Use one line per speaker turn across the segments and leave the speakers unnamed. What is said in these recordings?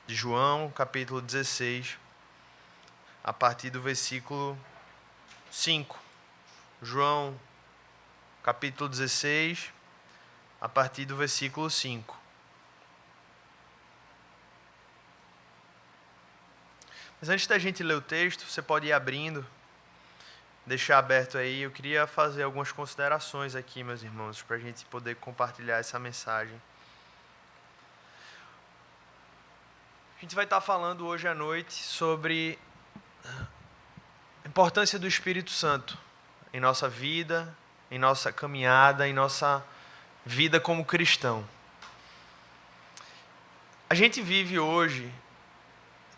de João, capítulo 16, a partir do versículo 5. João, capítulo 16, a partir do versículo 5. Mas antes da gente ler o texto, você pode ir abrindo, deixar aberto aí. Eu queria fazer algumas considerações aqui, meus irmãos, para a gente poder compartilhar essa mensagem. A gente vai estar falando hoje à noite sobre a importância do Espírito Santo em nossa vida, em nossa caminhada, em nossa vida como cristão. A gente vive hoje,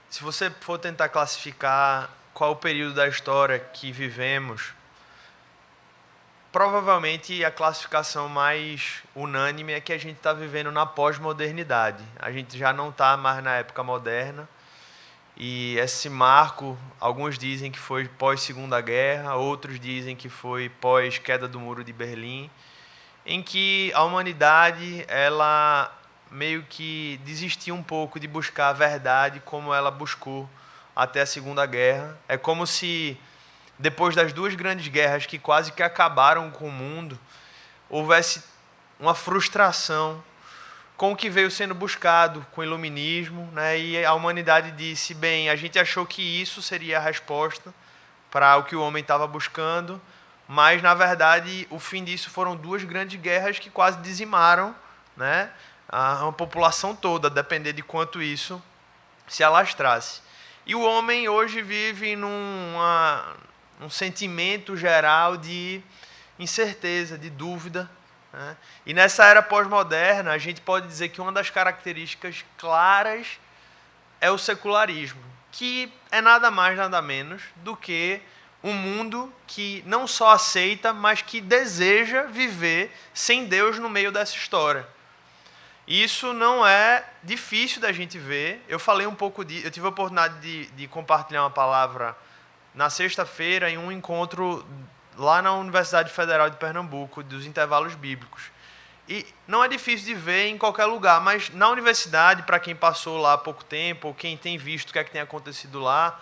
se você for tentar classificar qual o período da história que vivemos, provavelmente a classificação mais unânime é que a gente está vivendo na pós-modernidade. A gente já não está mais na época moderna. E esse marco, alguns dizem que foi pós-Segunda Guerra, outros dizem que foi pós-queda do Muro de Berlim, em que a humanidade ela meio que desistiu um pouco de buscar a verdade como ela buscou até a Segunda Guerra. É como se, depois das duas grandes guerras que quase que acabaram com o mundo, houvesse uma frustração com o que veio sendo buscado com o iluminismo, né? E a humanidade disse, bem, a gente achou que isso seria a resposta para o que o homem estava buscando, mas, na verdade, o fim disso foram duas grandes guerras que quase dizimaram, né, a população toda, a depender de quanto isso se alastrasse. E o homem hoje vive num sentimento geral de incerteza, de dúvida, né? E nessa era pós-moderna, a gente pode dizer que uma das características claras é o secularismo, que é nada mais, nada menos do que um mundo que não só aceita, mas que deseja viver sem Deus no meio dessa história. Isso não é difícil da gente ver. Eu falei um pouco eu tive a oportunidade de compartilhar uma palavra na sexta-feira em um encontro lá na Universidade Federal de Pernambuco, dos intervalos bíblicos. E não é difícil de ver em qualquer lugar, mas na universidade, para quem passou lá há pouco tempo, ou quem tem visto o que é que tem acontecido lá,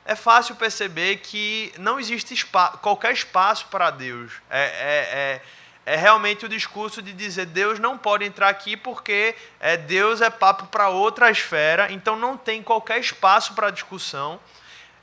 é fácil perceber que não existe qualquer espaço para Deus. É realmente o discurso de dizer Deus não pode entrar aqui porque Deus é papo para outra esfera, então não tem qualquer espaço para discussão.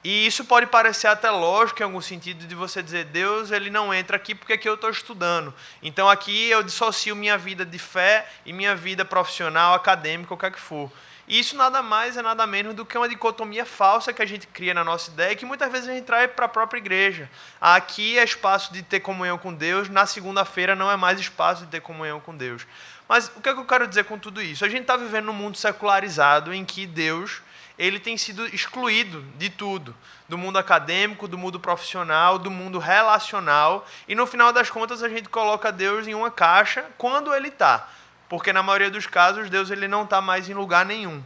E isso pode parecer até lógico em algum sentido de você dizer Deus ele não entra aqui porque aqui eu estou estudando. Então aqui eu dissocio minha vida de fé e minha vida profissional, acadêmica, o que é que for. E isso nada mais é nada menos do que uma dicotomia falsa que a gente cria na nossa ideia e que muitas vezes a gente traz para a própria igreja. Aqui é espaço de ter comunhão com Deus, na segunda-feira não é mais espaço de ter comunhão com Deus. Mas o que é que eu quero dizer com tudo isso? A gente está vivendo num mundo secularizado em que Deus ele tem sido excluído de tudo, do mundo acadêmico, do mundo profissional, do mundo relacional, e no final das contas a gente coloca Deus em uma caixa quando ele está, porque na maioria dos casos Deus ele não está mais em lugar nenhum.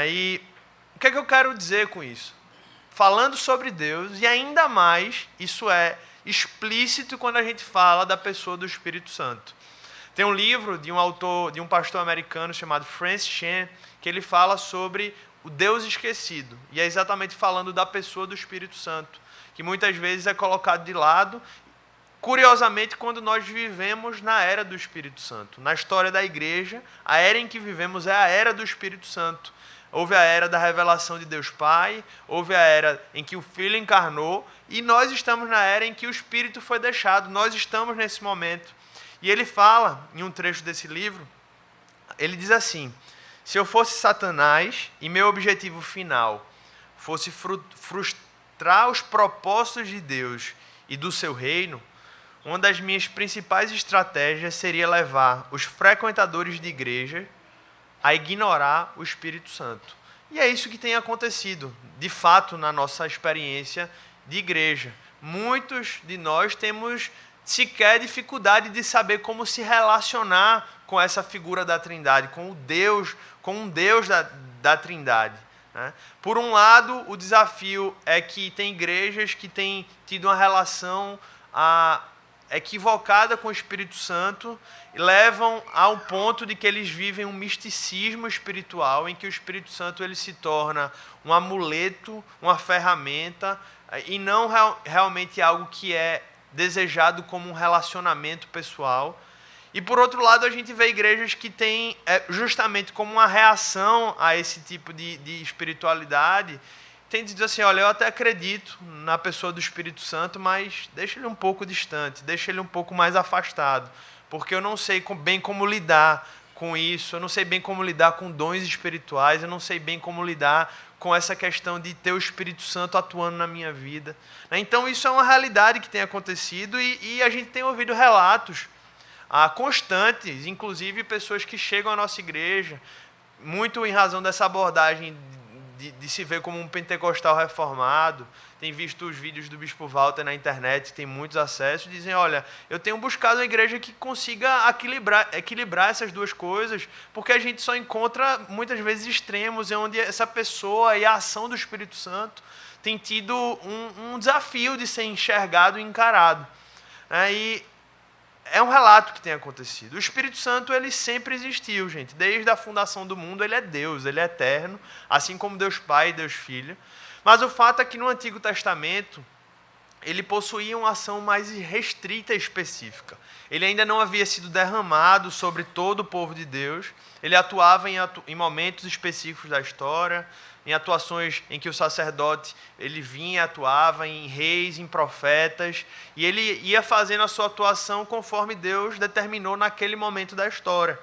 E o que é que eu quero dizer com isso? Falando sobre Deus, e ainda mais isso é explícito quando a gente fala da pessoa do Espírito Santo. Tem um livro de um autor, de um pastor americano chamado Francis Chan, que ele fala sobre o Deus esquecido. E é exatamente falando da pessoa do Espírito Santo, que muitas vezes é colocado de lado, curiosamente, quando nós vivemos na era do Espírito Santo. Na história da igreja, a era em que vivemos é a era do Espírito Santo. Houve a era da revelação de Deus Pai, houve a era em que o Filho encarnou, e nós estamos na era em que o Espírito foi deixado. Nós estamos nesse momento. E ele fala, em um trecho desse livro, ele diz assim: se eu fosse Satanás e meu objetivo final fosse frustrar os propósitos de Deus e do seu reino, uma das minhas principais estratégias seria levar os frequentadores de igreja a ignorar o Espírito Santo. E é isso que tem acontecido, de fato, na nossa experiência de igreja. Muitos de nós temos sequer dificuldade de saber como se relacionar com essa figura da Trindade, com um Deus da Trindade. Né? Por um lado, o desafio é que tem igrejas que têm tido uma relação equivocada com o Espírito Santo e levam a um ponto de que eles vivem um misticismo espiritual em que o Espírito Santo ele se torna um amuleto, uma ferramenta e não realmente algo que é desejado como um relacionamento pessoal. E por outro lado a gente vê igrejas que têm justamente como uma reação a esse tipo de espiritualidade, tem de dizer assim, olha, eu até acredito na pessoa do Espírito Santo, mas deixa ele um pouco distante, deixa ele um pouco mais afastado, porque eu não sei bem como lidar com isso, eu não sei bem como lidar com dons espirituais, eu não sei bem como lidar com essa questão de ter o Espírito Santo atuando na minha vida. Então isso é uma realidade que tem acontecido e a gente tem ouvido relatos constantes, inclusive pessoas que chegam à nossa igreja, muito em razão dessa abordagem de se ver como um pentecostal reformado, tem visto os vídeos do Bispo Walter na internet, tem muitos acessos, dizem, olha, eu tenho buscado uma igreja que consiga equilibrar essas duas coisas, porque a gente só encontra, muitas vezes, extremos, onde essa pessoa e a ação do Espírito Santo tem tido um desafio de ser enxergado e encarado. E é um relato que tem acontecido. O Espírito Santo, ele sempre existiu, gente. Desde a fundação do mundo, ele é Deus, ele é eterno, assim como Deus Pai e Deus Filho. Mas o fato é que no Antigo Testamento, ele possuía uma ação mais restrita e específica. Ele ainda não havia sido derramado sobre todo o povo de Deus. Ele atuava em momentos específicos da história, em atuações em que o sacerdote ele vinha e atuava, em reis, em profetas, e ele ia fazendo a sua atuação conforme Deus determinou naquele momento da história.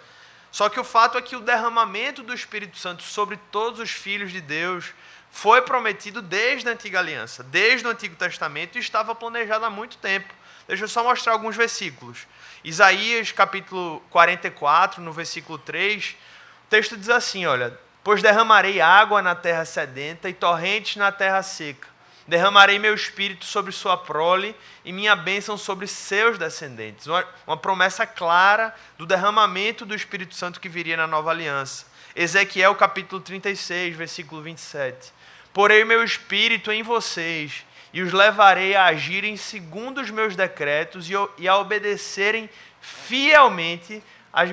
Só que o fato é que o derramamento do Espírito Santo sobre todos os filhos de Deus foi prometido desde a Antiga Aliança, desde o Antigo Testamento, e estava planejado há muito tempo. Deixa eu só mostrar alguns versículos. Isaías, capítulo 44, no versículo 3, o texto diz assim, olha, pois derramarei água na terra sedenta e torrentes na terra seca. Derramarei meu espírito sobre sua prole e minha bênção sobre seus descendentes. Uma promessa clara do derramamento do Espírito Santo que viria na nova aliança. Ezequiel capítulo 36, versículo 27. Porei meu espírito em vocês e os levarei a agirem segundo os meus decretos e a obedecerem fielmente as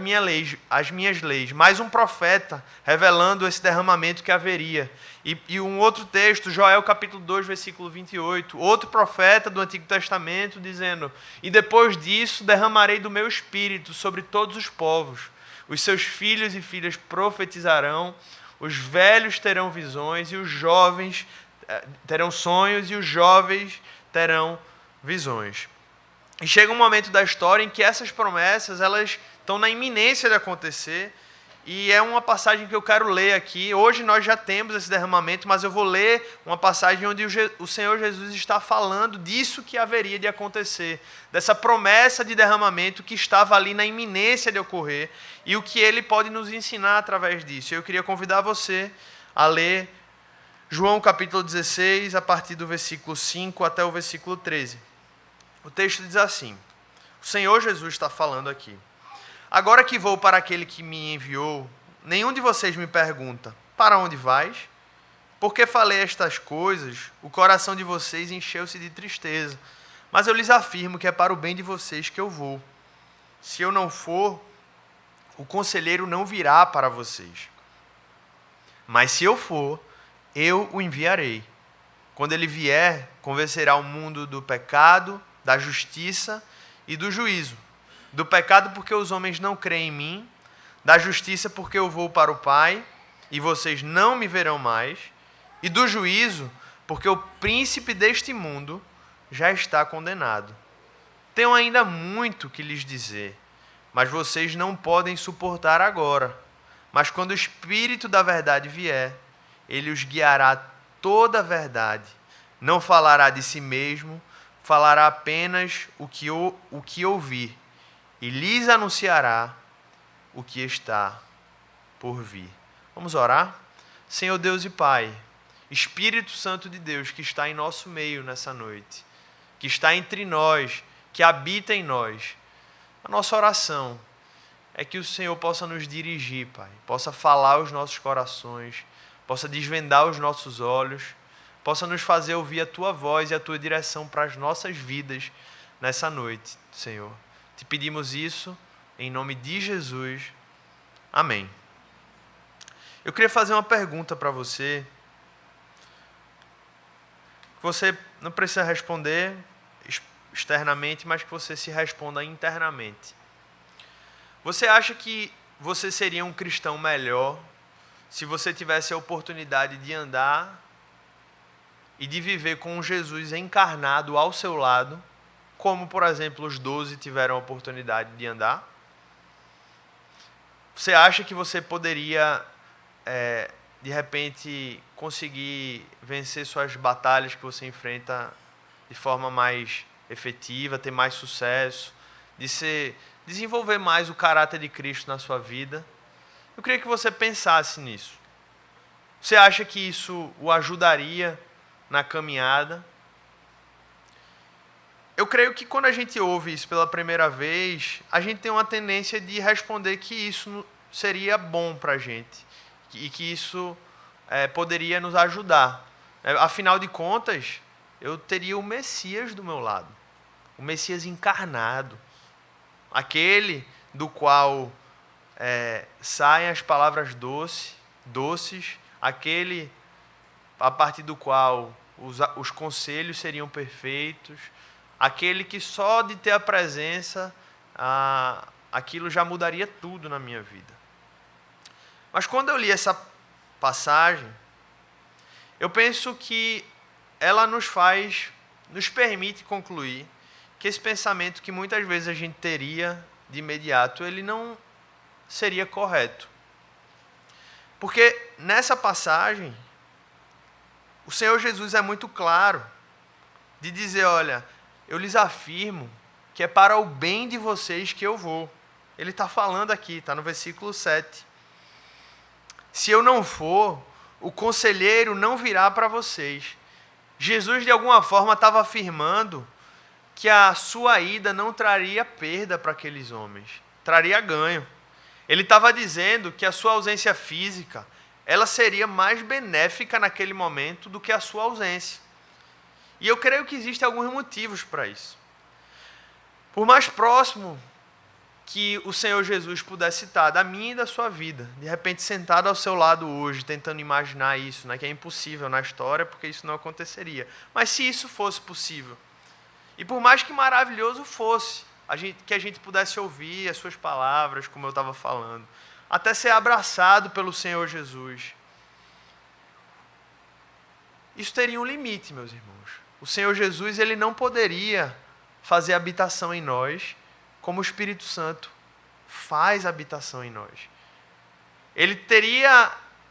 minhas leis. Mais um profeta revelando esse derramamento que haveria. E um outro texto, Joel capítulo 2, versículo 28. Outro profeta do Antigo Testamento dizendo, e depois disso derramarei do meu espírito sobre todos os povos. Os seus filhos e filhas profetizarão, os velhos terão visões e os jovens terão sonhos e os jovens terão visões. E chega um momento da história em que essas promessas elas estão na iminência de acontecer, e é uma passagem que eu quero ler aqui. Hoje nós já temos esse derramamento, mas eu vou ler uma passagem onde o Senhor Jesus está falando disso que haveria de acontecer, dessa promessa de derramamento que estava ali na iminência de ocorrer, e o que ele pode nos ensinar através disso. Eu queria convidar você a ler João capítulo 16, a partir do versículo 5 até o versículo 13. O texto diz assim, o Senhor Jesus está falando aqui. Agora que vou para aquele que me enviou, nenhum de vocês me pergunta, para onde vais? Porque falei estas coisas, o coração de vocês encheu-se de tristeza. Mas eu lhes afirmo que é para o bem de vocês que eu vou. Se eu não for, o conselheiro não virá para vocês. Mas se eu for, eu o enviarei. Quando ele vier, convencerá o mundo do pecado, da justiça e do juízo. Do pecado porque os homens não creem em mim, da justiça porque eu vou para o Pai e vocês não me verão mais, e do juízo porque o príncipe deste mundo já está condenado. Tenho ainda muito que lhes dizer, mas vocês não podem suportar agora. Mas quando o Espírito da verdade vier, ele os guiará toda a verdade. Não falará de si mesmo, falará apenas o que ouvir, e lhes anunciará o que está por vir. Vamos orar? Senhor Deus e Pai, Espírito Santo de Deus que está em nosso meio nessa noite, que está entre nós, que habita em nós, a nossa oração é que o Senhor possa nos dirigir, Pai, possa falar aos nossos corações, possa desvendar os nossos olhos, possa nos fazer ouvir a Tua voz e a Tua direção para as nossas vidas nessa noite. Senhor. Te pedimos isso em nome de Jesus. Amém. Eu queria fazer uma pergunta para você. Você não precisa responder externamente, mas que você se responda internamente. Você acha que você seria um cristão melhor se você tivesse a oportunidade de andar e de viver com um Jesus encarnado ao seu lado, como, por exemplo, os 12 tiveram a oportunidade de andar? Você acha que você poderia, de repente, conseguir vencer suas batalhas que você enfrenta de forma mais efetiva, ter mais sucesso, desenvolver mais o caráter de Cristo na sua vida? Eu queria que você pensasse nisso. Você acha que isso o ajudaria na caminhada? Eu creio que quando a gente ouve isso pela primeira vez, a gente tem uma tendência de responder que isso seria bom para a gente e que isso poderia nos ajudar. Afinal de contas, eu teria o Messias do meu lado, o Messias encarnado, aquele do qual saem as palavras doces, aquele a partir do qual os conselhos seriam perfeitos, aquele que só de ter a presença, aquilo já mudaria tudo na minha vida. Mas quando eu li essa passagem, eu penso que ela nos permite concluir que esse pensamento que muitas vezes a gente teria de imediato, ele não seria correto. Porque nessa passagem, o Senhor Jesus é muito claro de dizer, olha, eu lhes afirmo que é para o bem de vocês que eu vou. Ele está falando aqui, está no versículo 7. Se eu não for, o conselheiro não virá para vocês. Jesus, de alguma forma, estava afirmando que a sua ida não traria perda para aqueles homens, traria ganho. Ele estava dizendo que a sua ausência física, ela seria mais benéfica naquele momento do que a sua ausência. E eu creio que existem alguns motivos para isso. Por mais próximo que o Senhor Jesus pudesse estar da minha e da sua vida, de repente sentado ao seu lado hoje, tentando imaginar isso, né, que é impossível na história, porque isso não aconteceria. Mas se isso fosse possível, e por mais que maravilhoso fosse, que a gente pudesse ouvir as suas palavras, como eu estava falando, até ser abraçado pelo Senhor Jesus, isso teria um limite, meus irmãos. O Senhor Jesus, ele não poderia fazer habitação em nós como o Espírito Santo faz habitação em nós.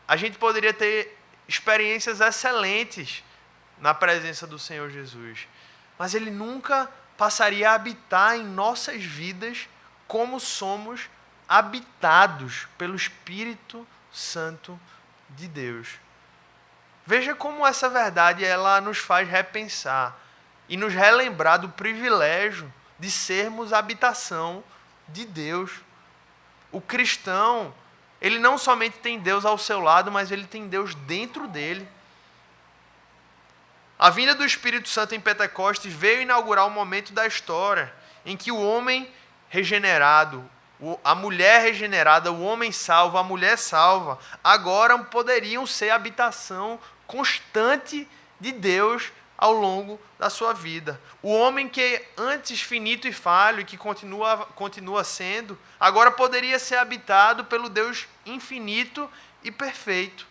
A gente poderia ter experiências excelentes na presença do Senhor Jesus, mas ele nunca passaria a habitar em nossas vidas como somos habitados pelo Espírito Santo de Deus. Veja como essa verdade ela nos faz repensar e nos relembrar do privilégio de sermos habitação de Deus. O cristão, ele não somente tem Deus ao seu lado, mas ele tem Deus dentro dele. A vinda do Espírito Santo em Pentecostes veio inaugurar um momento da história em que o homem regenerado, a mulher regenerada, o homem salvo, a mulher salva, agora poderiam ser habitação constante de Deus ao longo da sua vida. O homem que antes finito e falho, e que continua sendo, agora poderia ser habitado pelo Deus infinito e perfeito.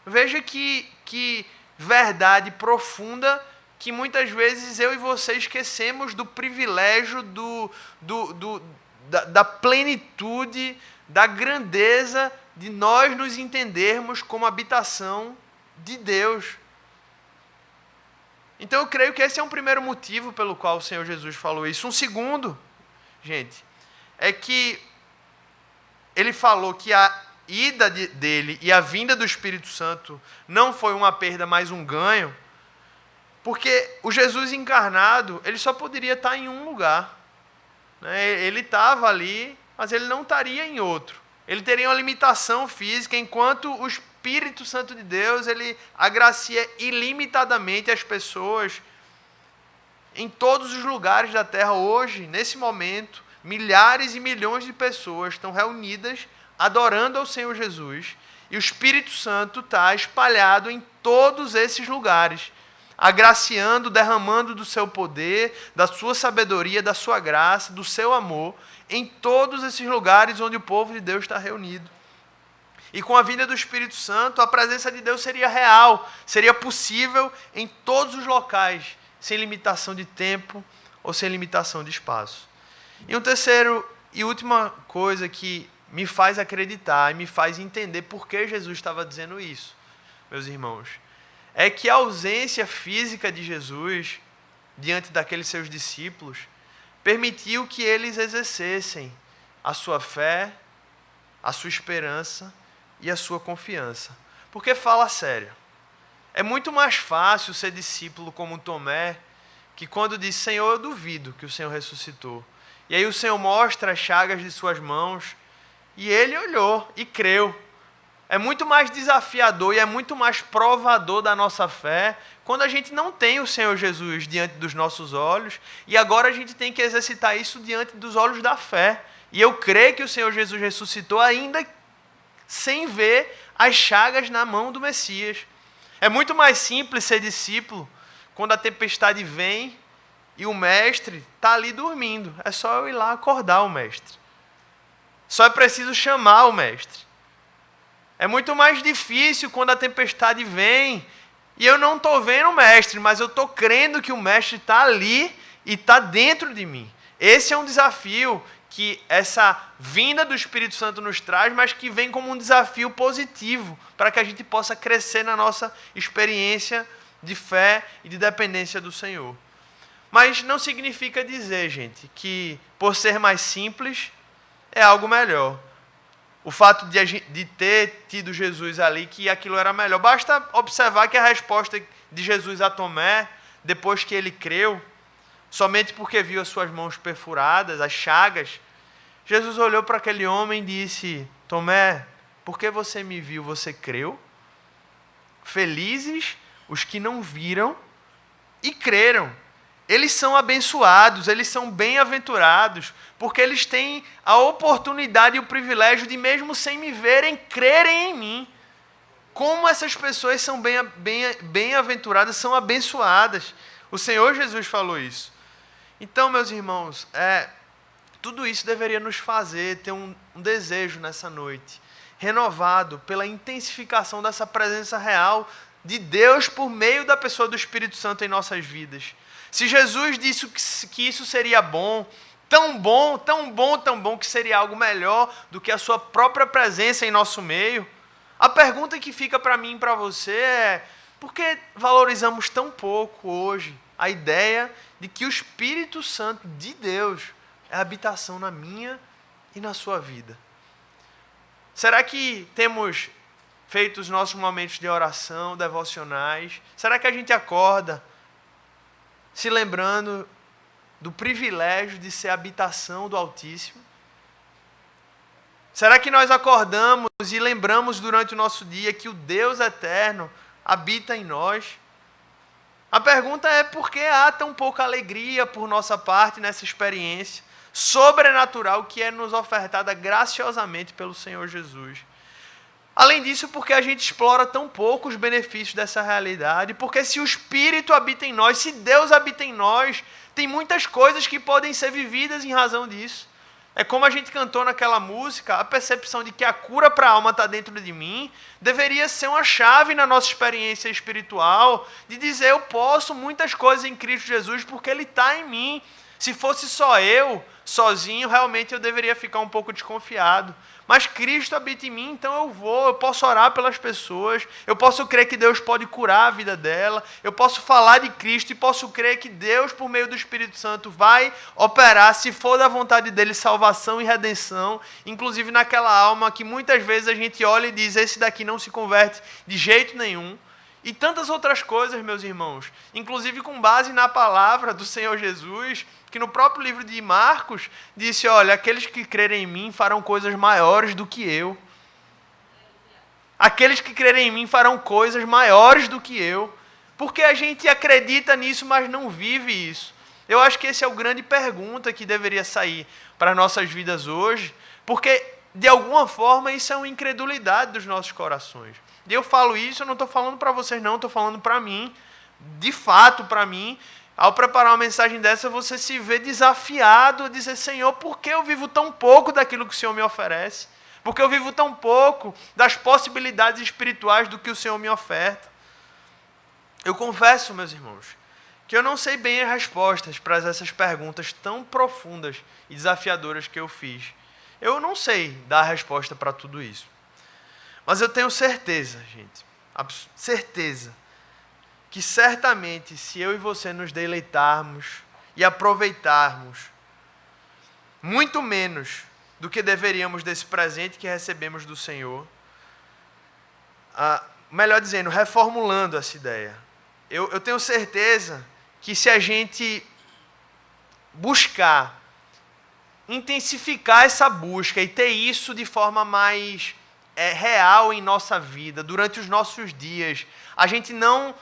Veja que verdade profunda que muitas vezes eu e você esquecemos do privilégio, da plenitude, da grandeza de nós nos entendermos como habitação de Deus. Então eu creio que esse é um primeiro motivo pelo qual o Senhor Jesus falou isso. Um segundo, gente, é que ele falou que a ida dele e a vinda do Espírito Santo não foi uma perda, mas um ganho, porque o Jesus encarnado, ele só poderia estar em um lugar. Ele estava ali, mas ele não estaria em outro. Ele teria uma limitação física, enquanto o Espírito Santo de Deus, ele agracia ilimitadamente as pessoas Em todos os lugares da terra hoje, nesse momento, milhares e milhões de pessoas estão reunidas adorando ao Senhor Jesus. E o Espírito Santo está espalhado em todos esses lugares, agraciando, derramando do seu poder, da sua sabedoria, da sua graça, do seu amor, em todos esses lugares onde o povo de Deus está reunido. E com a vinda do Espírito Santo, a presença de Deus seria real, seria possível em todos os locais, sem limitação de tempo ou sem limitação de espaço. E um terceiro e última coisa que me faz acreditar e me faz entender por que Jesus estava dizendo isso, meus irmãos, é que a ausência física de Jesus diante daqueles seus discípulos permitiu que eles exercessem a sua fé, a sua esperança e a sua confiança. Porque fala sério, é muito mais fácil ser discípulo como Tomé, que quando diz, Senhor, eu duvido que o Senhor ressuscitou. E aí o Senhor mostra as chagas de suas mãos, e ele olhou e creu. É muito mais desafiador e é muito mais provador da nossa fé quando a gente não tem o Senhor Jesus diante dos nossos olhos, e agora a gente tem que exercitar isso diante dos olhos da fé. E eu creio que o Senhor Jesus ressuscitou ainda sem ver as chagas na mão do Messias. É muito mais simples ser discípulo quando a tempestade vem e o mestre está ali dormindo. É só eu ir lá acordar o mestre. Só é preciso chamar o mestre. É muito mais difícil quando a tempestade vem e eu não estou vendo o mestre, mas eu estou crendo que o mestre está ali e está dentro de mim. Esse é um desafio que essa vinda do Espírito Santo nos traz, mas que vem como um desafio positivo para que a gente possa crescer na nossa experiência de fé e de dependência do Senhor. Mas não significa dizer, gente, que por ser mais simples é algo melhor. O fato de ter tido Jesus ali, que aquilo era melhor. Basta observar que a resposta de Jesus a Tomé, depois que ele creu, somente porque viu as suas mãos perfuradas, as chagas, Jesus olhou para aquele homem e disse, Tomé, porque você me viu, você creu? Felizes os que não viram e creram. Eles são abençoados, eles são bem-aventurados, porque eles têm a oportunidade e o privilégio de, mesmo sem me verem, crerem em mim. Como essas pessoas são bem-aventuradas, são abençoadas. O Senhor Jesus falou isso. Então, meus irmãos, tudo isso deveria nos fazer ter um desejo nessa noite, renovado pela intensificação dessa presença real de Deus por meio da pessoa do Espírito Santo em nossas vidas. Se Jesus disse que isso seria bom, tão bom, tão bom, tão bom, que seria algo melhor do que a sua própria presença em nosso meio, a pergunta que fica para mim e para você é, por que valorizamos tão pouco hoje a ideia de que o Espírito Santo de Deus é a habitação na minha e na sua vida? Será que temos feito os nossos momentos de oração, devocionais? Será que a gente acorda se lembrando do privilégio de ser a habitação do Altíssimo? Será que nós acordamos e lembramos durante o nosso dia que o Deus eterno habita em nós? A pergunta é por que há tão pouca alegria por nossa parte nessa experiência sobrenatural que é nos ofertada graciosamente pelo Senhor Jesus? Além disso, porque a gente explora tão pouco os benefícios dessa realidade, porque se o Espírito habita em nós, se Deus habita em nós, tem muitas coisas que podem ser vividas em razão disso. É como a gente cantou naquela música, a percepção de que a cura para a alma está dentro de mim, deveria ser uma chave na nossa experiência espiritual, de dizer, eu posso muitas coisas em Cristo Jesus, porque Ele está em mim. Se fosse só eu, sozinho, realmente eu deveria ficar um pouco desconfiado. Mas Cristo habita em mim, então eu posso orar pelas pessoas, eu posso crer que Deus pode curar a vida dela, eu posso falar de Cristo e posso crer que Deus, por meio do Espírito Santo, vai operar, se for da vontade dele, salvação e redenção, inclusive naquela alma que muitas vezes a gente olha e diz, esse daqui não se converte de jeito nenhum. E tantas outras coisas, meus irmãos, inclusive com base na palavra do Senhor Jesus, que no próprio livro de Marcos disse, olha, aqueles que crerem em mim farão coisas maiores do que eu. Aqueles que crerem em mim farão coisas maiores do que eu. Porque a gente acredita nisso, mas não vive isso. Eu acho que essa é a grande pergunta que deveria sair para as nossas vidas hoje, porque, de alguma forma, isso é uma incredulidade dos nossos corações. E eu falo isso, eu não estou falando para vocês não, estou falando para mim. De fato, para mim, ao preparar uma mensagem dessa, você se vê desafiado a dizer: Senhor, por que eu vivo tão pouco daquilo que o Senhor me oferece? Por que eu vivo tão pouco das possibilidades espirituais do que o Senhor me oferta? Eu confesso, meus irmãos, que eu não sei bem as respostas para essas perguntas tão profundas e desafiadoras que eu fiz. Eu não sei dar a resposta para tudo isso. Mas eu tenho certeza, gente, certeza, que certamente se eu e você nos deleitarmos e aproveitarmos muito menos do que deveríamos desse presente que recebemos do Senhor, melhor dizendo, reformulando essa ideia, eu tenho certeza que se a gente buscar, intensificar essa busca e ter isso de forma mais real em nossa vida, durante os nossos dias, a gente não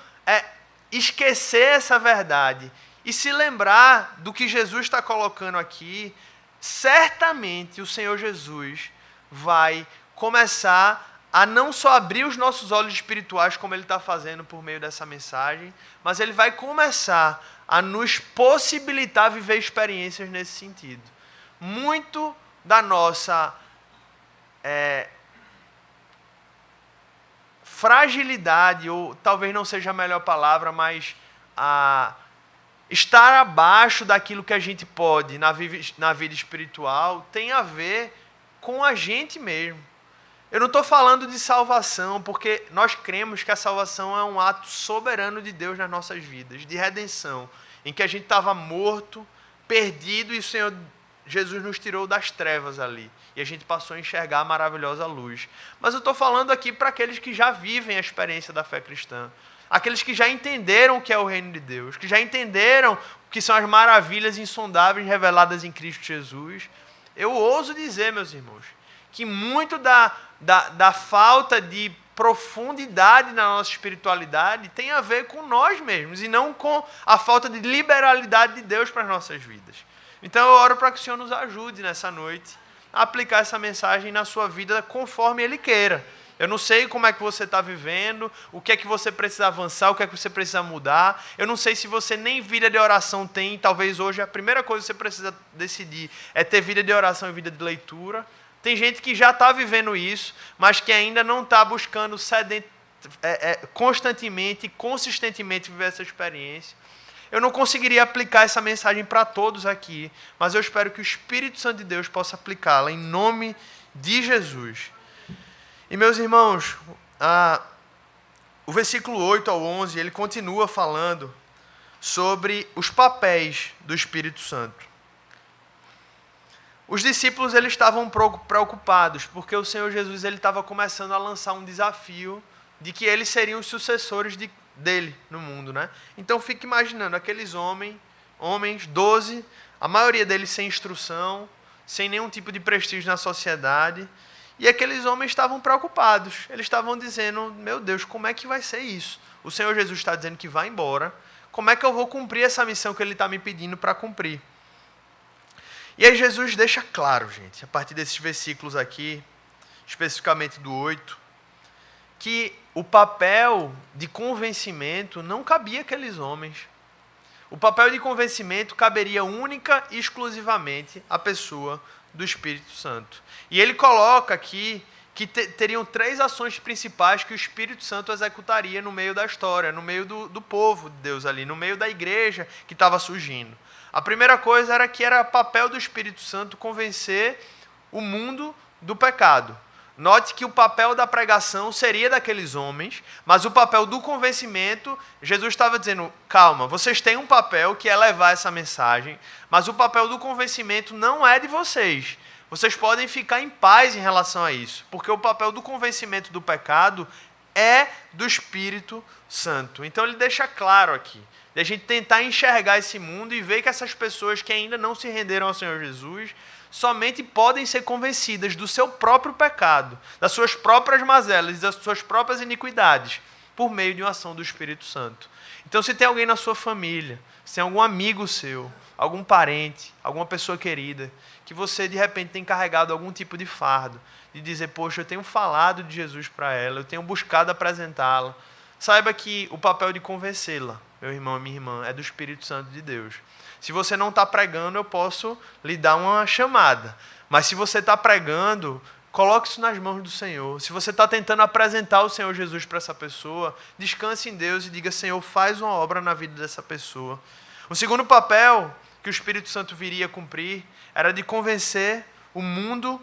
esquecer essa verdade e se lembrar do que Jesus está colocando aqui, certamente o Senhor Jesus vai começar a não só abrir os nossos olhos espirituais, como Ele está fazendo por meio dessa mensagem, mas Ele vai começar a nos possibilitar viver experiências nesse sentido. Muito da nossa fragilidade, ou talvez não seja a melhor palavra, mas estar abaixo daquilo que a gente pode na vida espiritual, tem a ver com a gente mesmo. Eu não estou falando de salvação, porque nós cremos que a salvação é um ato soberano de Deus nas nossas vidas, de redenção, em que a gente estava morto, perdido, e o Senhor Jesus nos tirou das trevas ali. E a gente passou a enxergar a maravilhosa luz. Mas eu estou falando aqui para aqueles que já vivem a experiência da fé cristã. Aqueles que já entenderam o que é o reino de Deus. Que já entenderam o que são as maravilhas insondáveis reveladas em Cristo Jesus. Eu ouso dizer, meus irmãos, que muito da falta de profundidade na nossa espiritualidade tem a ver com nós mesmos. E não com a falta de liberalidade de Deus para as nossas vidas. Então eu oro para que o Senhor nos ajude nessa noite a aplicar essa mensagem na sua vida conforme Ele queira. Eu não sei como é que você está vivendo, o que é que você precisa avançar, o que é que você precisa mudar. Eu não sei se você nem vida de oração tem. Talvez hoje a primeira coisa que você precisa decidir é ter vida de oração e vida de leitura. Tem gente que já está vivendo isso, mas que ainda não está buscando constantemente e consistentemente viver essa experiência. Eu não conseguiria aplicar essa mensagem para todos aqui, mas eu espero que o Espírito Santo de Deus possa aplicá-la em nome de Jesus. E, meus irmãos, o versículo 8 ao 11, ele continua falando sobre os papéis do Espírito Santo. Os discípulos eles estavam preocupados, porque o Senhor Jesus ele estava começando a lançar um desafio de que eles seriam os sucessores dele no mundo, né? Então fique imaginando aqueles homens, 12, a maioria deles sem instrução, sem nenhum tipo de prestígio na sociedade, e aqueles homens estavam preocupados. Eles estavam dizendo: meu Deus, como é que vai ser isso? O Senhor Jesus está dizendo que vai embora. Como é que eu vou cumprir essa missão que Ele está me pedindo para cumprir? E aí Jesus deixa claro, gente, a partir desses versículos aqui, especificamente do 8, que o papel de convencimento não cabia àqueles homens. O papel de convencimento caberia única e exclusivamente à pessoa do Espírito Santo. E ele coloca aqui que teriam 3 ações principais que o Espírito Santo executaria no meio da história, no meio do povo de Deus ali, no meio da igreja que estava surgindo. A primeira coisa era que era papel do Espírito Santo convencer o mundo do pecado. Note que o papel da pregação seria daqueles homens, mas o papel do convencimento, Jesus estava dizendo: calma, vocês têm um papel que é levar essa mensagem, mas o papel do convencimento não é de vocês. Vocês podem ficar em paz em relação a isso, porque o papel do convencimento do pecado é do Espírito Santo. Então ele deixa claro aqui, de a gente tentar enxergar esse mundo e ver que essas pessoas que ainda não se renderam ao Senhor Jesus somente podem ser convencidas do seu próprio pecado, das suas próprias mazelas, das suas próprias iniquidades, por meio de uma ação do Espírito Santo. Então, se tem alguém na sua família, se tem algum amigo seu, algum parente, alguma pessoa querida, que você de repente tem carregado algum tipo de fardo, de dizer, poxa, eu tenho falado de Jesus para ela, eu tenho buscado apresentá-la, saiba que o papel de convencê-la, meu irmão e minha irmã, é do Espírito Santo de Deus. Se você não está pregando, eu posso lhe dar uma chamada. Mas se você está pregando, coloque isso nas mãos do Senhor. Se você está tentando apresentar o Senhor Jesus para essa pessoa, descanse em Deus e diga, Senhor, faz uma obra na vida dessa pessoa. O segundo papel que o Espírito Santo viria cumprir era de convencer o mundo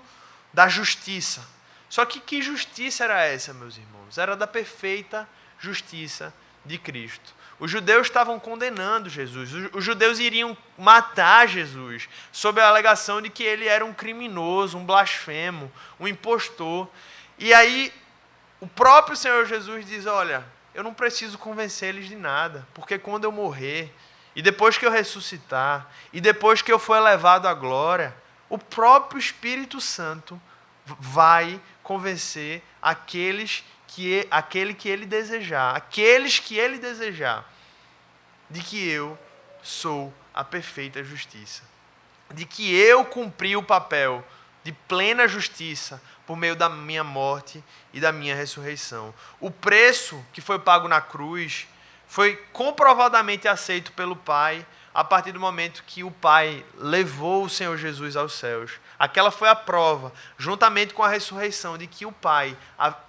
da justiça. Só que justiça era essa, meus irmãos? Era da perfeita justiça de Cristo. Os judeus estavam condenando Jesus. Os judeus iriam matar Jesus sob a alegação de que ele era um criminoso, um blasfemo, um impostor. E aí o próprio Senhor Jesus diz, olha, eu não preciso convencer eles de nada, porque quando eu morrer, e depois que eu ressuscitar, e depois que eu for elevado à glória, o próprio Espírito Santo vai convencer aquele que ele desejar, aqueles que ele desejar, de que eu sou a perfeita justiça, de que eu cumpri o papel de plena justiça por meio da minha morte e da minha ressurreição. O preço que foi pago na cruz foi comprovadamente aceito pelo Pai a partir do momento que o Pai levou o Senhor Jesus aos céus. Aquela foi a prova, juntamente com a ressurreição, de que o Pai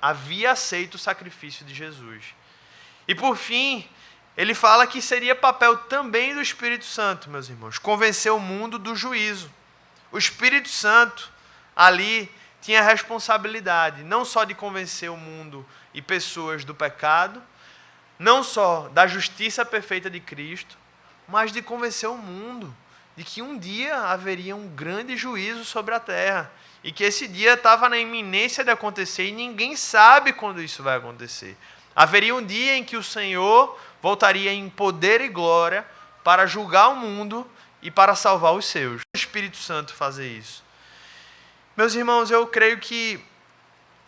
havia aceito o sacrifício de Jesus. E por fim, ele fala que seria papel também do Espírito Santo, meus irmãos, convencer o mundo do juízo. O Espírito Santo ali tinha a responsabilidade não só de convencer o mundo e pessoas do pecado, não só da justiça perfeita de Cristo, mas de convencer o mundo de que um dia haveria um grande juízo sobre a terra e que esse dia estava na iminência de acontecer e ninguém sabe quando isso vai acontecer. Haveria um dia em que o Senhor voltaria em poder e glória para julgar o mundo e para salvar os seus. O Espírito Santo fazer isso. Meus irmãos, eu creio que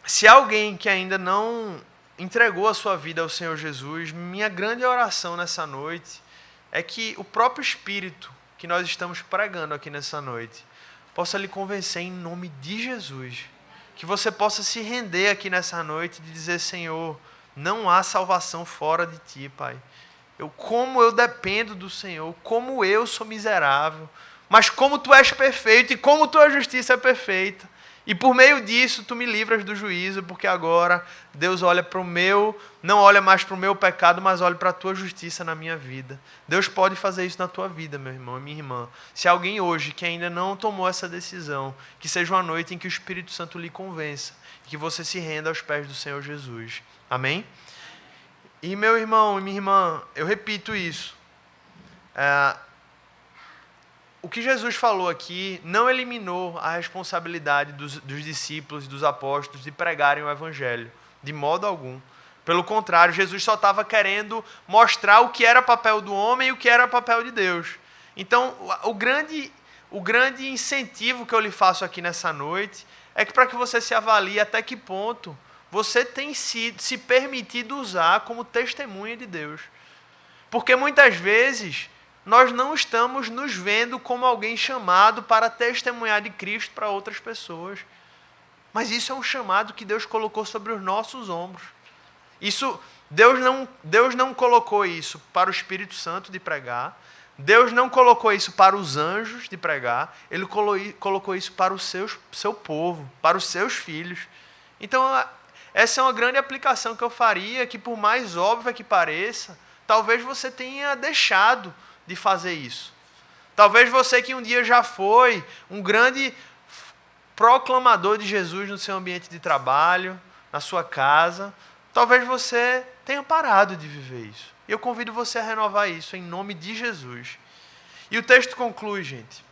se alguém que ainda não entregou a sua vida ao Senhor Jesus, minha grande oração nessa noite é que o próprio Espírito que nós estamos pregando aqui nessa noite possa lhe convencer em nome de Jesus. Que você possa se render aqui nessa noite e dizer, Senhor, não há salvação fora de Ti, Pai. Como eu dependo do Senhor, como eu sou miserável, mas como Tu és perfeito e como Tua justiça é perfeita. E por meio disso, Tu me livras do juízo, porque agora Deus olha para o meu, não olha mais para o meu pecado, mas olha para a Tua justiça na minha vida. Deus pode fazer isso na tua vida, meu irmão e minha irmã. Se alguém hoje que ainda não tomou essa decisão, que seja uma noite em que o Espírito Santo lhe convença, e que você se renda aos pés do Senhor Jesus. Amém? E meu irmão e minha irmã, eu repito isso. O que Jesus falou aqui não eliminou a responsabilidade dos discípulos e dos apóstolos de pregarem o Evangelho, de modo algum. Pelo contrário, Jesus só estava querendo mostrar o que era papel do homem e o que era papel de Deus. Então, o grande incentivo que eu lhe faço aqui nessa noite é que para que você se avalie até que ponto você tem se permitido usar como testemunha de Deus. Porque muitas vezes nós não estamos nos vendo como alguém chamado para testemunhar de Cristo para outras pessoas. Mas isso é um chamado que Deus colocou sobre os nossos ombros. Deus não colocou isso para o Espírito Santo de pregar. Deus não colocou isso para os anjos de pregar. Ele colocou isso para o seu povo, para os seus filhos. Então, essa é uma grande aplicação que eu faria, que por mais óbvia que pareça, talvez você tenha deixado de fazer isso. Talvez você que um dia já foi um grande proclamador de Jesus no seu ambiente de trabalho, na sua casa, talvez você tenha parado de viver isso. E eu convido você a renovar isso em nome de Jesus. E o texto conclui, gente.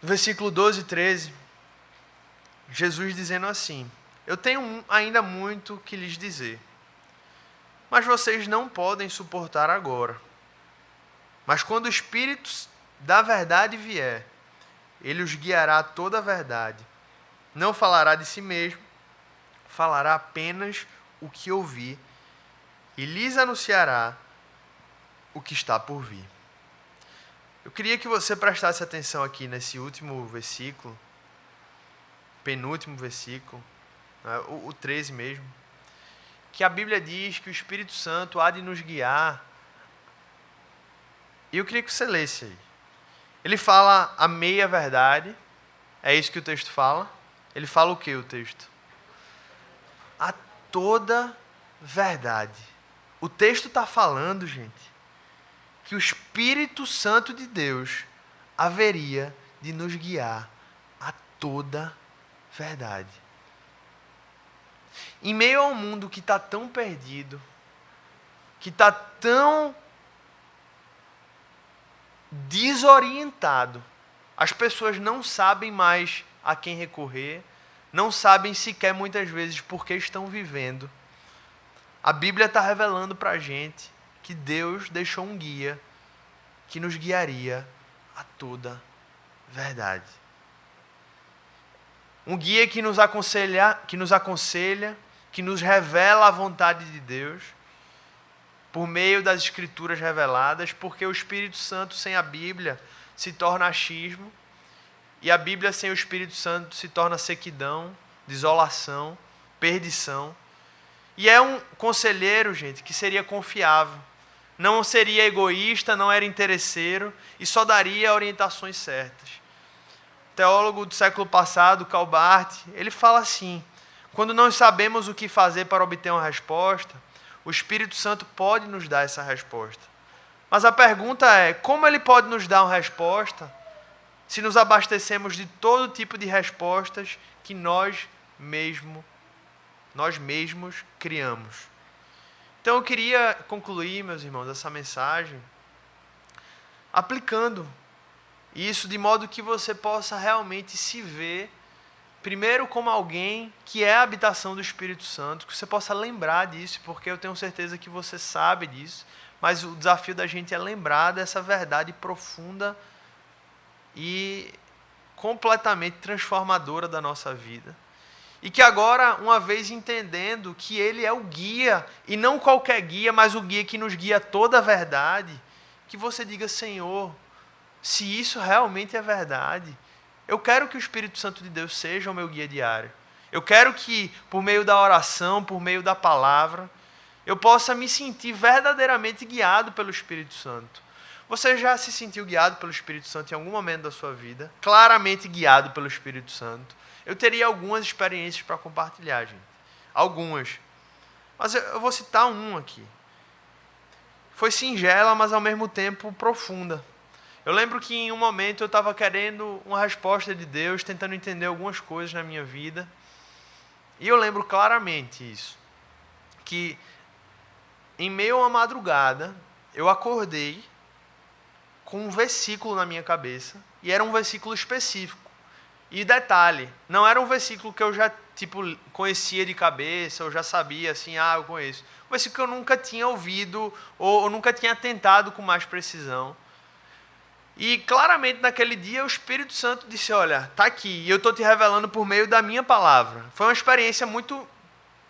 No versículo 12 e 13, Jesus dizendo assim: eu tenho ainda muito que lhes dizer, mas vocês não podem suportar agora. Mas quando o Espírito da verdade vier, ele os guiará a toda a verdade. Não falará de si mesmo, falará apenas o que ouvir, e lhes anunciará o que está por vir. Eu queria que você prestasse atenção aqui nesse último versículo, penúltimo versículo, né, o 13 mesmo, que a Bíblia diz que o Espírito Santo há de nos guiar. E eu queria que você lesse aí. Ele fala a meia verdade, é isso que o texto fala. Ele fala o que o texto? A toda verdade. O texto está falando, gente, que o Espírito Santo de Deus haveria de nos guiar a toda verdade. Em meio a um mundo que está tão perdido, que está tão desorientado, as pessoas não sabem mais a quem recorrer, não sabem sequer muitas vezes por que estão vivendo. A Bíblia está revelando para a gente que Deus deixou um guia que nos guiaria a toda verdade. Um guia que nos aconselha, que nos revela a vontade de Deus por meio das Escrituras reveladas, porque o Espírito Santo sem a Bíblia se torna achismo, e a Bíblia sem o Espírito Santo se torna sequidão, desolação, perdição. E é um conselheiro, gente, que seria confiável, não seria egoísta, não era interesseiro e só daria orientações certas. O teólogo do século passado, Karl Barth, ele fala assim: quando não sabemos o que fazer para obter uma resposta, o Espírito Santo pode nos dar essa resposta. Mas a pergunta é, como ele pode nos dar uma resposta se nos abastecemos de todo tipo de respostas que nós mesmos criamos? Então eu queria concluir, meus irmãos, essa mensagem aplicando isso de modo que você possa realmente se ver, primeiro como alguém que é a habitação do Espírito Santo, que você possa lembrar disso, porque eu tenho certeza que você sabe disso, mas o desafio da gente é lembrar dessa verdade profunda e completamente transformadora da nossa vida. E que agora, uma vez entendendo que Ele é o guia, e não qualquer guia, mas o guia que nos guia a toda a verdade, que você diga: Senhor, se isso realmente é verdade, eu quero que o Espírito Santo de Deus seja o meu guia diário. Eu quero que, por meio da oração, por meio da palavra, eu possa me sentir verdadeiramente guiado pelo Espírito Santo. Você já se sentiu guiado pelo Espírito Santo em algum momento da sua vida? Claramente guiado pelo Espírito Santo. Eu teria algumas experiências para compartilhar, gente. Algumas. Mas eu vou citar um aqui. Foi singela, mas ao mesmo tempo profunda. Eu lembro que em um momento eu estava querendo uma resposta de Deus, tentando entender algumas coisas na minha vida. E eu lembro claramente isso. Que em meio a uma madrugada, eu acordei com um versículo na minha cabeça. E era um versículo específico. E detalhe, não era um versículo que eu já conhecia de cabeça, ou já sabia assim, eu conheço. Um versículo que eu nunca tinha ouvido, ou nunca tinha tentado com mais precisão. E claramente naquele dia o Espírito Santo disse: olha, está aqui, e eu estou te revelando por meio da minha palavra. Foi uma experiência muito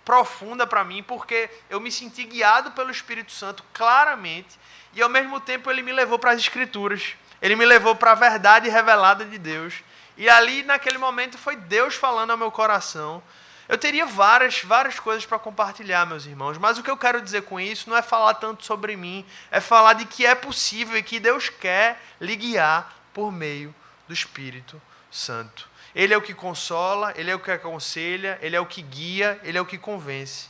profunda para mim, porque eu me senti guiado pelo Espírito Santo claramente, e ao mesmo tempo ele me levou para as Escrituras, ele me levou para a verdade revelada de Deus. E ali, naquele momento, foi Deus falando ao meu coração. Eu teria várias coisas para compartilhar, meus irmãos, mas o que eu quero dizer com isso não é falar tanto sobre mim, é falar de que é possível e que Deus quer lhe guiar por meio do Espírito Santo. Ele é o que consola, Ele é o que aconselha, Ele é o que guia, Ele é o que convence.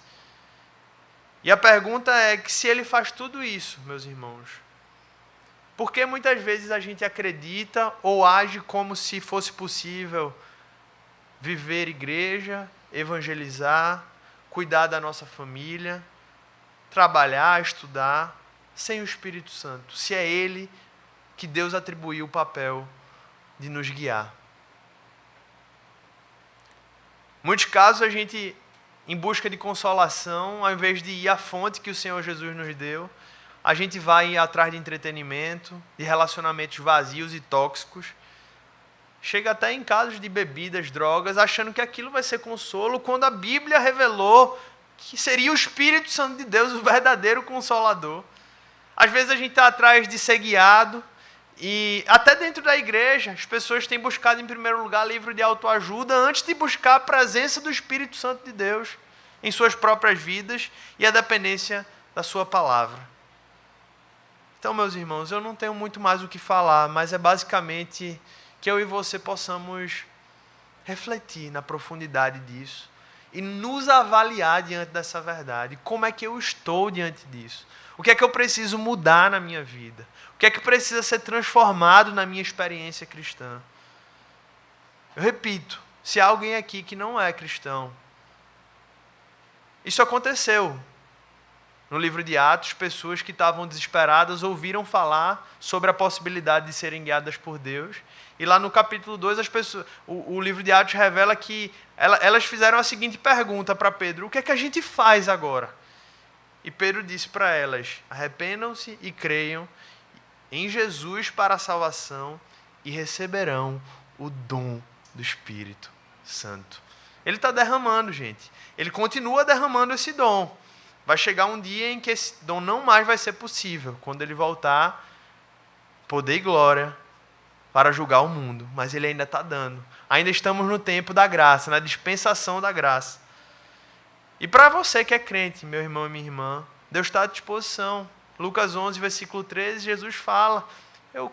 E a pergunta é que se Ele faz tudo isso, meus irmãos, por que muitas vezes a gente acredita ou age como se fosse possível viver igreja, evangelizar, cuidar da nossa família, trabalhar, estudar, sem o Espírito Santo, se é Ele que Deus atribuiu o papel de nos guiar? Em muitos casos a gente, em busca de consolação, ao invés de ir à fonte que o Senhor Jesus nos deu, a gente vai atrás de entretenimento, de relacionamentos vazios e tóxicos. Chega até em casos de bebidas, drogas, achando que aquilo vai ser consolo, quando a Bíblia revelou que seria o Espírito Santo de Deus, o verdadeiro Consolador. Às vezes a gente está atrás de ser guiado, e até dentro da igreja, as pessoas têm buscado em primeiro lugar livro de autoajuda antes de buscar a presença do Espírito Santo de Deus em suas próprias vidas e a dependência da sua palavra. Então, meus irmãos, eu não tenho muito mais o que falar, mas é basicamente que eu e você possamos refletir na profundidade disso e nos avaliar diante dessa verdade. Como é que eu estou diante disso? O que é que eu preciso mudar na minha vida? O que é que precisa ser transformado na minha experiência cristã? Eu repito, se há alguém aqui que não é cristão, isso aconteceu. No livro de Atos, pessoas que estavam desesperadas ouviram falar sobre a possibilidade de serem guiadas por Deus. E lá no capítulo 2, o livro de Atos revela que elas fizeram a seguinte pergunta para Pedro: o que é que a gente faz agora? E Pedro disse para elas: arrependam-se e creiam em Jesus para a salvação e receberão o dom do Espírito Santo. Ele está derramando, gente. Ele continua derramando esse dom. Vai chegar um dia em que esse dom não mais vai ser possível. Quando ele voltar, poder e glória para julgar o mundo. Mas ele ainda está dando. Ainda estamos no tempo da graça, na dispensação da graça. E para você que é crente, meu irmão e minha irmã, Deus está à disposição. Lucas 11, versículo 13, Jesus fala: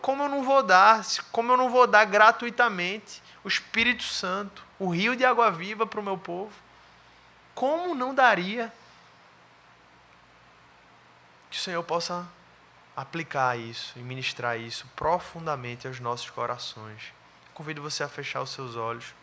como eu não vou dar gratuitamente o Espírito Santo, o rio de água viva para o meu povo? Como não daria? Que o Senhor possa aplicar isso e ministrar isso profundamente aos nossos corações. Convido você a fechar os seus olhos.